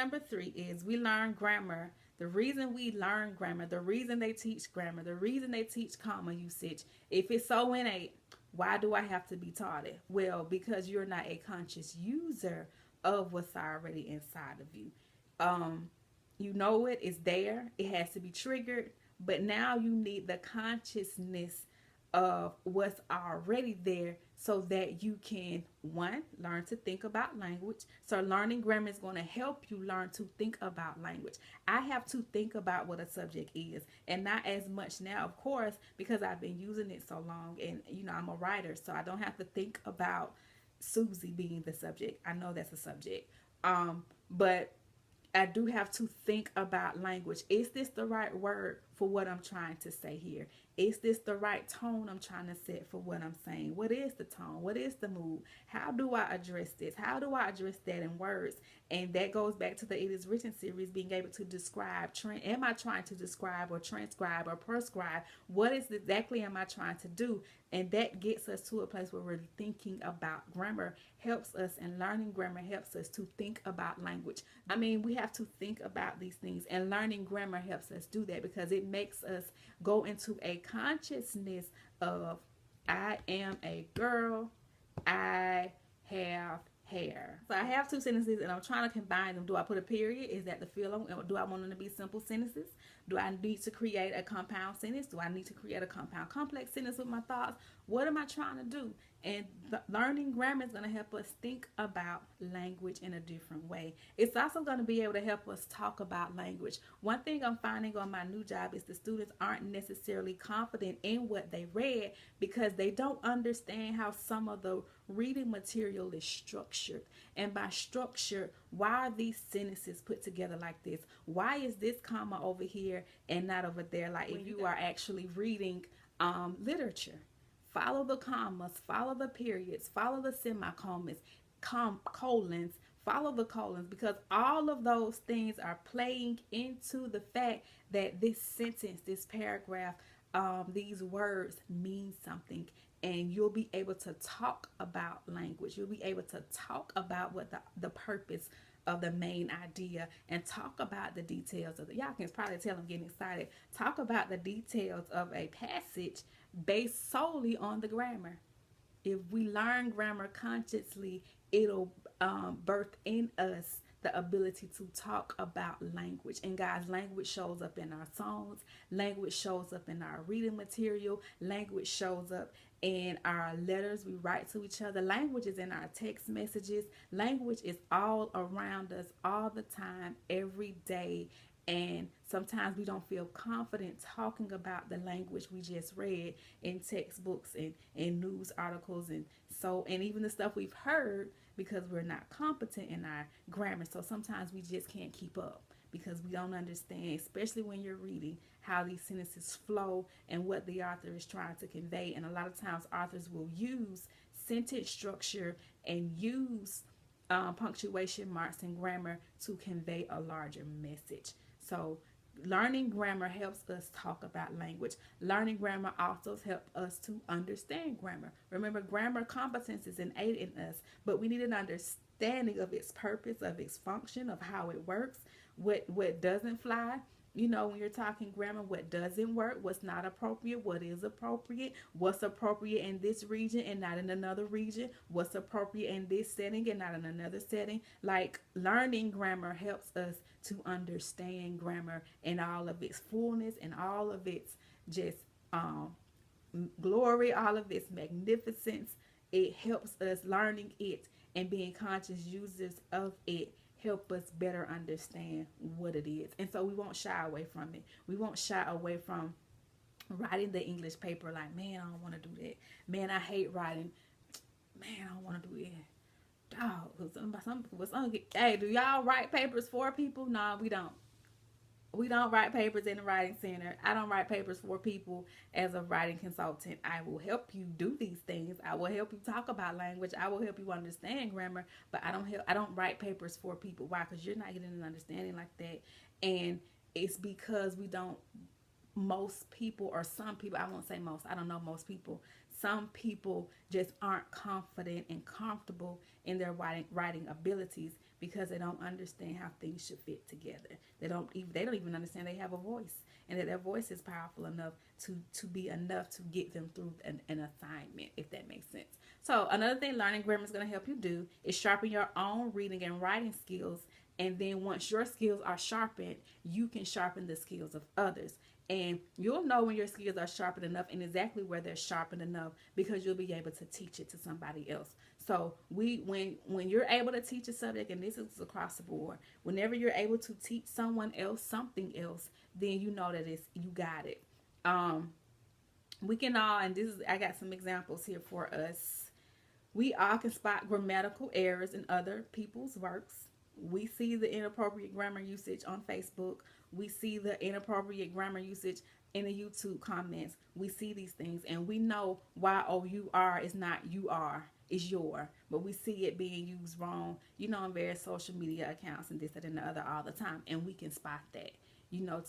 number 3 is we learn grammar. The reason we learn grammar, the reason they teach grammar, the reason they teach comma usage, if it's so innate, why do I have to be taught it? Well, because you're not a conscious user of what's already inside of you. Um, you know it's there, it has to be triggered, but now you need the consciousness of what's already there so that you can, one, learn to think about language. So learning grammar is going to help you learn to think about language. I have to think about what a subject is, and not as much now, of course, because I've been using it so long, and I'm a writer, so I don't have to think about Susie being the subject. I know that's a subject. But I do have to think about language. Is this the right word for what I'm trying to say here? Is this the right tone I'm trying to set for what I'm saying? What is the tone? What is the mood? How do I address this? How do I address that in words? And that goes back to the It Is Written series, being able to describe. Am I trying to describe or transcribe or prescribe? What is exactly am I trying to do? And that gets us to a place where we're thinking about grammar, helps us, and learning grammar helps us to think about language. I mean, we have to think about these things, and learning grammar helps us do that because it makes us go into a consciousness of, I am a girl, I have hair. So I have two sentences and I'm trying to combine them. Do I put a period? Is that the feel? Do I want them to be simple sentences? Do I need to create a compound sentence? Do I need to create a compound complex sentence with my thoughts? What am I trying to do? And learning grammar is going to help us think about language in a different way. It's also going to be able to help us talk about language. One thing I'm finding on my new job is the students aren't necessarily confident in what they read because they don't understand how some of the reading material is structured. And by structure, why are these sentences put together like this? Why is this comma over here and not over there? Like if you are actually reading literature. Follow the commas, follow the periods, follow the semicolons, colons, follow the colons, because all of those things are playing into the fact that this sentence, this paragraph, these words mean something. And you'll be able to talk about language. You'll be able to talk about what the purpose of the main idea, and talk about the details of y'all can probably tell I'm getting excited. Talk about the details of a passage based solely on the grammar. If we learn grammar consciously, it'll birth in us the ability to talk about language. And guys, language shows up in our songs, language shows up in our reading material, language shows up in our letters we write to each other, language is in our text messages, language is all around us all the time, every day. And sometimes we don't feel confident talking about the language we just read in textbooks and in news articles, and even the stuff we've heard, because we're not competent in our grammar. So sometimes we just can't keep up because we don't understand, especially when you're reading, how these sentences flow and what the author is trying to convey. And a lot of times authors will use sentence structure and use punctuation marks and grammar to convey a larger message. So learning grammar helps us talk about language. Learning grammar also helps us to understand grammar. Remember, grammar competence is innate in us, but we need an understanding of its purpose, of its function, of how it works, what doesn't fly. When you're talking grammar, what doesn't work, what's not appropriate, what is appropriate, what's appropriate in this region and not in another region, what's appropriate in this setting and not in another setting. Like, learning grammar helps us to understand grammar in all of its fullness and all of its just glory, all of its magnificence. It helps us, learning it and being conscious users of it help us better understand what it is. And so we won't shy away from it. We won't shy away from writing the English paper like, man, I don't want to do that. Man, I hate writing. Man, I don't want to do that. Dog, hey, do y'all write papers for people? No, we don't. We don't write papers in the writing center. I don't write papers for people as a writing consultant. I will help you do these things. I will help you talk about language. I will help you understand grammar, but I don't write papers for people. Why? Because you're not getting an understanding like that. And it's because most people, or some people, I won't say most, I don't know most people, some people just aren't confident and comfortable in their writing abilities, because they don't understand how things should fit together. They don't even understand they have a voice, and that their voice is powerful enough to be enough to get them through an assignment, if that makes sense. So another thing learning grammar is going to help you do is sharpen your own reading and writing skills. And then once your skills are sharpened, you can sharpen the skills of others. And you'll know when your skills are sharpened enough and exactly where they're sharpened enough, because you'll be able to teach it to somebody else. So when you're able to teach a subject, and this is across the board, whenever you're able to teach someone else something else, then you know that you got it. We can all, and I got some examples here for us. We all can spot grammatical errors in other people's works. We see the inappropriate grammar usage on Facebook. We see the inappropriate grammar usage in the YouTube comments. We see these things, and we know YOUR is not you are, it's your. But we see it being used wrong, on various social media accounts and this, that, and the other all the time, and we can spot that.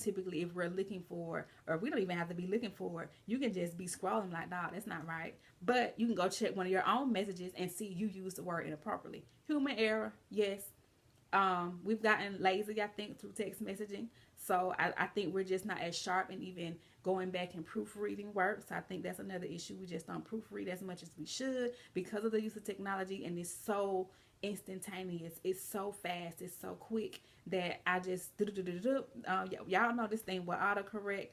Typically if we're looking for, or we don't even have to be looking for it, you can just be scrolling like, nah, that's not right. But you can go check one of your own messages and see you use the word inappropriately. Human error, yes. We've gotten lazy, I think, through text messaging. So I think we're just not as sharp in even going back and proofreading work. So I think that's another issue. We just don't proofread as much as we should because of the use of technology, and it's so instantaneous, it's so fast, it's so quick that I just y'all know this thing with autocorrect.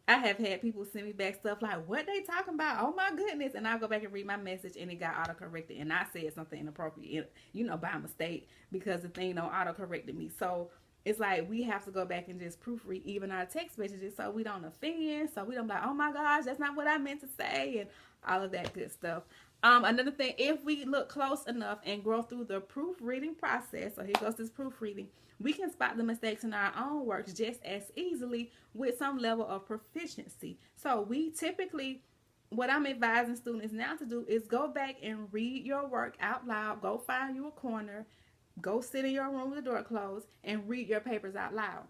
I have had people send me back stuff like, what they talking about? Oh my goodness. And I'll go back and read my message and it got autocorrected, and I said something inappropriate, by mistake, because the thing don't autocorrected me. So it's like we have to go back and just proofread even our text messages so we don't offend, so we don't be like, oh my gosh, that's not what I meant to say, and all of that good stuff. Another thing, if we look close enough and grow through the proofreading process, so here goes this proofreading, we can spot the mistakes in our own works just as easily with some level of proficiency. So we typically, what I'm advising students now to do is go back and read your work out loud. Go find you a corner, go sit in your room with the door closed, and read your papers out loud.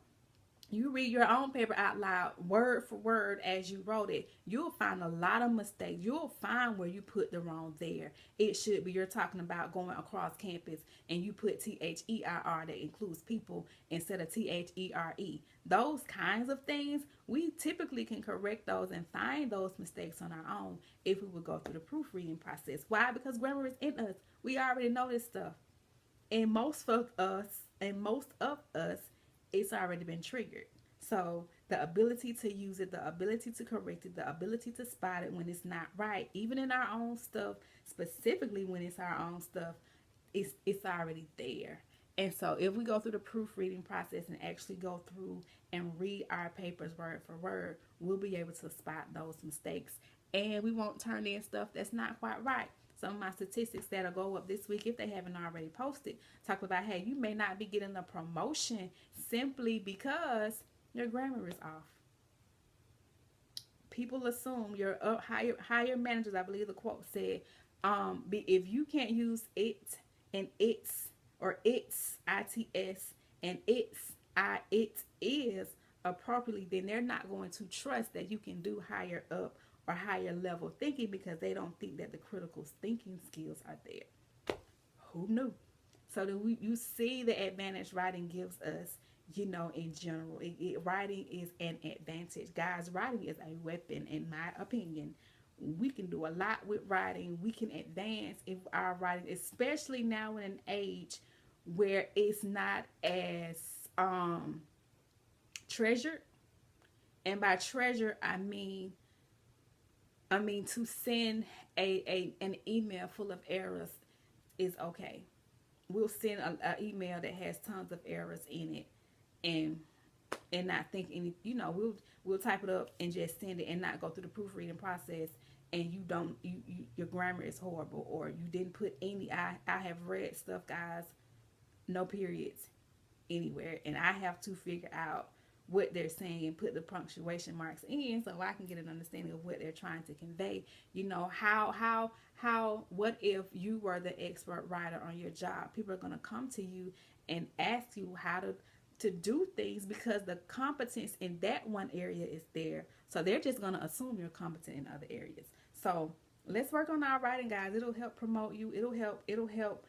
You read your own paper out loud, word for word as you wrote it. You'll find a lot of mistakes. You'll find where you put the wrong there. It should be, you're talking about going across campus and you put THEIR that includes people instead of THERE. Those kinds of things, we typically can correct those and find those mistakes on our own if we would go through the proofreading process. Why? Because grammar is in us. We already know this stuff. And most of us, it's already been triggered. So the ability to use it, the ability to correct it, the ability to spot it when it's not right, even in our own stuff, specifically when it's our own stuff, it's already there. And so if we go through the proofreading process and actually go through and read our papers word for word, we'll be able to spot those mistakes, and we won't turn in stuff that's not quite right. Some of my statistics that'll go up this week, if they haven't already posted, talk about, hey, you may not be getting a promotion simply because your grammar is off. People assume your higher managers, I believe the quote said, if you can't use it and its, or its, ITS, and it is appropriately, then they're not going to trust that you can do higher up or higher level thinking, because they don't think that the critical thinking skills are there. Who knew? So that you see the advantage writing gives us, in general. Writing is an advantage. Guys, writing is a weapon, in my opinion. We can do a lot with writing. We can advance in our writing, especially now in an age where it's not as treasured. And by treasure, I mean to send an email full of errors is okay. We'll send an email that has tons of errors in it, and not think any. We'll type it up and just send it and not go through the proofreading process. And your grammar is horrible, or you didn't put any. I have read stuff, guys, no periods anywhere, and I have to figure out what they're saying and put the punctuation marks in so I can get an understanding of what they're trying to convey. What if you were the expert writer on your job? People are going to come to you and ask you how to do things because the competence in that one area is there. So they're just going to assume you're competent in other areas. So let's work on our writing, guys. It'll help promote you. It'll help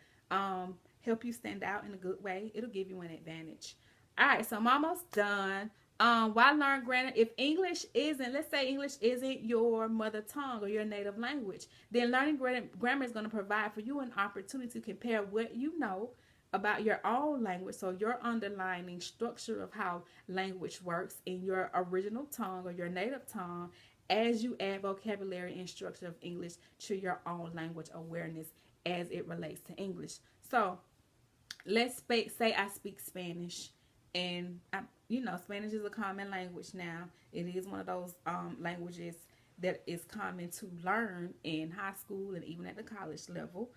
help you stand out in a good way. It'll give you an advantage. All right, so I'm almost done. Why learn grammar? If English isn't, let's say English isn't your mother tongue or your native language, then learning grammar is going to provide for you an opportunity to compare what you know about your own language, so your underlying structure of how language works in your original tongue or your native tongue, as you add vocabulary and structure of English to your own language awareness as it relates to English. So let's say I speak Spanish, and Spanish is a common language now. It is one of those languages that is common to learn in high school and even at the college level.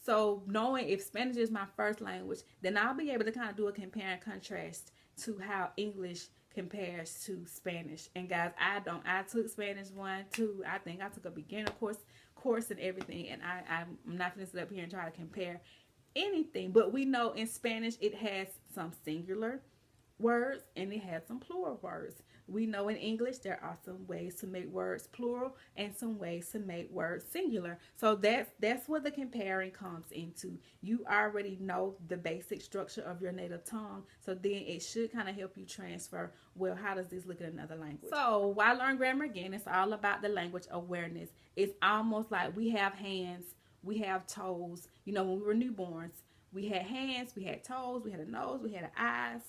So knowing if Spanish is my first language, then I'll be able to kind of do a compare and contrast to how English compares to Spanish. And guys, I took Spanish 1, 2. I think I took a beginner course and everything, and I'm not going to sit up here and try to compare anything, but we know in Spanish it has some singular words and it has some plural words. We know in English there are some ways to make words plural and some ways to make words singular. So that's where the comparing comes into. You already know the basic structure of your native tongue, so then it should kind of help you transfer, well, how does this look in another language? So why learn grammar? Again, it's all about the language awareness. It's almost like we have hands, we have toes. When we were newborns, we had hands, we had toes, we had a nose, we had eyes,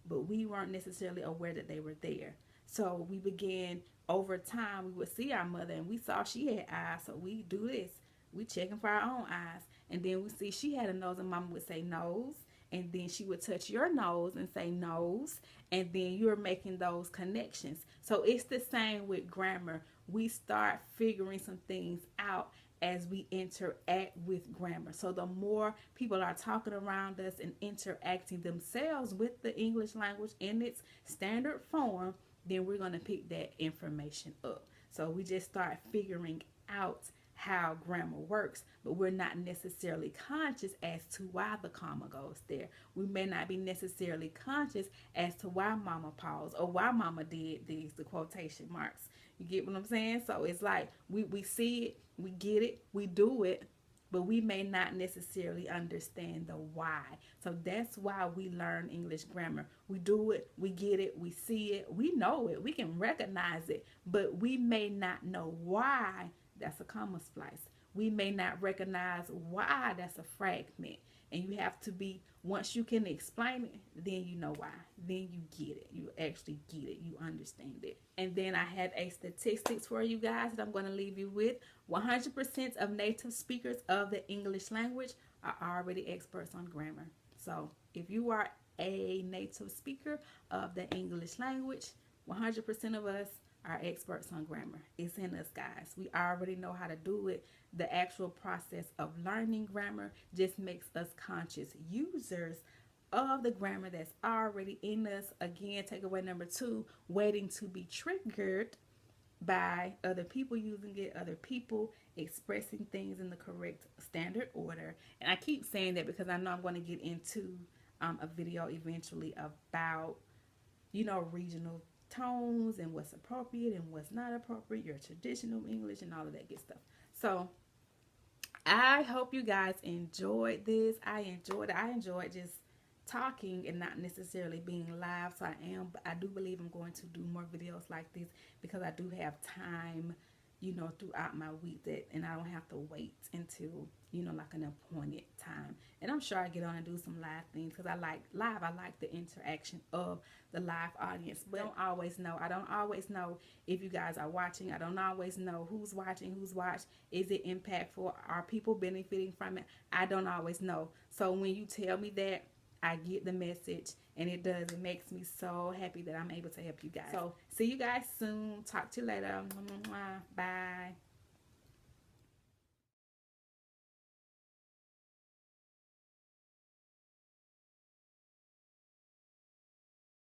but we weren't necessarily aware that they were there. So we began, over time, we would see our mother and we saw she had eyes, so we do this. We checking for our own eyes. And then we see she had a nose and mama would say nose. And then she would touch your nose and say nose. And then you're making those connections. So it's the same with grammar. We start figuring some things out as we interact with grammar. So the more people are talking around us and interacting themselves with the English language in its standard form, then we're going to pick that information up. So we just start figuring out how grammar works, but we're not necessarily conscious as to why the comma goes there. We may not be necessarily conscious as to why mama paused or why mama did these, the quotation marks. You get what I'm saying? So it's like we see it, we get it, we do it, but we may not necessarily understand the why. So that's why we learn English grammar. We do it, we get it, we see it, we know it, we can recognize it, but we may not know why that's a comma splice. We may not recognize why that's a fragment. And you have to be, once you can explain it, then you know why. Then you get it. You actually get it. You understand it. And then I have a statistics for you guys that I'm going to leave you with. 100% of native speakers of the English language are already experts on grammar. So if you are a native speaker of the English language, 100% of us are experts on grammar. It's in us, guys. We already know how to do it. The actual process of learning grammar just makes us conscious users of the grammar that's already in us. Again, takeaway number 2, waiting to be triggered by other people using it, other people expressing things in the correct standard order. And I keep saying that because I know I'm going to get into a video eventually about, regional tones and what's appropriate and what's not appropriate, your traditional English and all of that good stuff. So I hope you guys enjoyed this. I enjoyed just talking and not necessarily being live. So I do believe I'm going to do more videos like this because I do have time, throughout my week, and I don't have to wait until, like an appointed time. And I'm sure I get on and do some live things because I like live. I like the interaction of the live audience, but I don't always know if you guys are watching. I don't always know who's watching, who's watched. Is it impactful? Are people benefiting from it? I don't always know. So when you tell me that, I get the message, and it makes me so happy that I'm able to help you guys. So see you guys soon. Talk to you later. Bye.